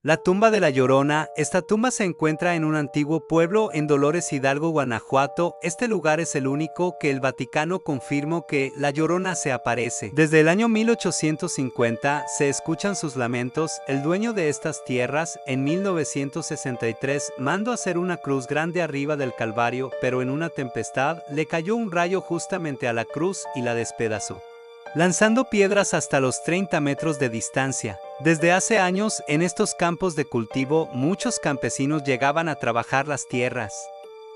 La tumba de la Llorona. Esta tumba se encuentra en un antiguo pueblo en Dolores Hidalgo, Guanajuato. Este lugar es el único que el Vaticano confirmó que la Llorona se aparece. Desde el año 1850 se escuchan sus lamentos. El dueño de estas tierras, en 1963, mandó hacer una cruz grande arriba del Calvario, pero en una tempestad le cayó un rayo justamente a la cruz y la despedazó, lanzando piedras hasta los 30 metros de distancia. Desde hace años, en estos campos de cultivo, muchos campesinos llegaban a trabajar las tierras.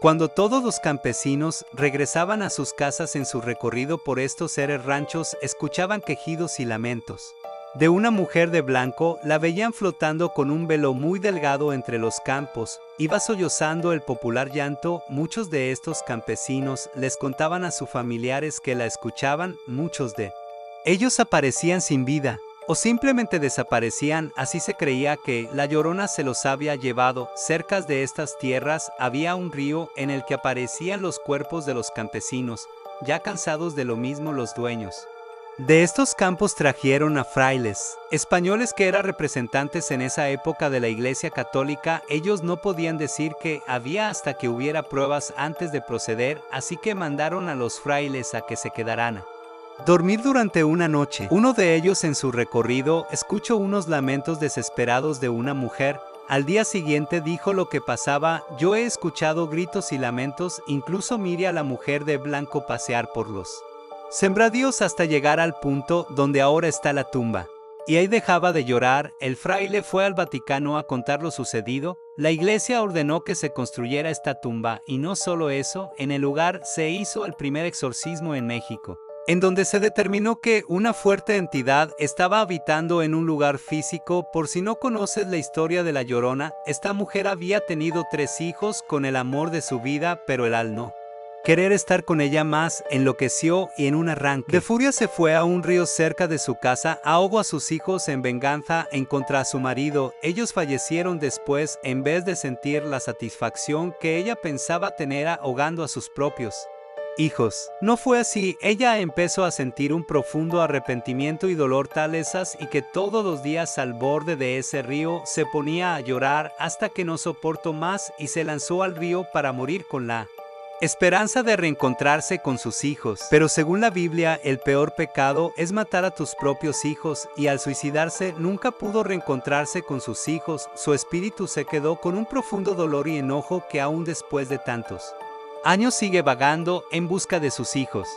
Cuando todos los campesinos regresaban a sus casas en su recorrido por estos seres ranchos, escuchaban quejidos y lamentos de una mujer de blanco. La veían flotando con un velo muy delgado entre los campos. Iba sollozando el popular llanto. Muchos de estos campesinos les contaban a sus familiares que la escuchaban. Muchos de ellos aparecían sin vida o simplemente desaparecían. Así se creía que la Llorona se los había llevado. Cerca de estas tierras había un río en el que aparecían los cuerpos de los campesinos. Ya cansados de lo mismo, los dueños de estos campos trajeron a frailes españoles que eran representantes en esa época de la Iglesia Católica. Ellos no podían decir que había hasta que hubiera pruebas antes de proceder, así que mandaron a los frailes a que se quedaran a dormir durante una noche. Uno de ellos, en su recorrido, escuchó unos lamentos desesperados de una mujer. Al día siguiente dijo lo que pasaba: yo he escuchado gritos y lamentos, incluso miré a la mujer de blanco pasear por los sembradíos hasta llegar al punto donde ahora está la tumba. Y ahí dejaba de llorar. El fraile fue al Vaticano a contar lo sucedido. La iglesia ordenó que se construyera esta tumba, y no solo eso, en el lugar se hizo el primer exorcismo en México, en donde se determinó que una fuerte entidad estaba habitando en un lugar físico. Por si no conoces la historia de la Llorona, esta mujer había tenido 3 hijos con el amor de su vida, pero él, al no querer estar con ella más, enloqueció y en un arranque de furia se fue a un río cerca de su casa, ahogó a sus hijos en venganza en contra a su marido. Ellos fallecieron después, en vez de sentir la satisfacción que ella pensaba tener ahogando a sus propios hijos. No fue así. Ella empezó a sentir un profundo arrepentimiento y dolor tales y que todos los días al borde de ese río se ponía a llorar hasta que no soportó más y se lanzó al río para morir con la esperanza de reencontrarse con sus hijos. Pero según la Biblia, el peor pecado es matar a tus propios hijos, y al suicidarse nunca pudo reencontrarse con sus hijos. Su espíritu se quedó con un profundo dolor y enojo que aún después de tantos años sigue vagando en busca de sus hijos.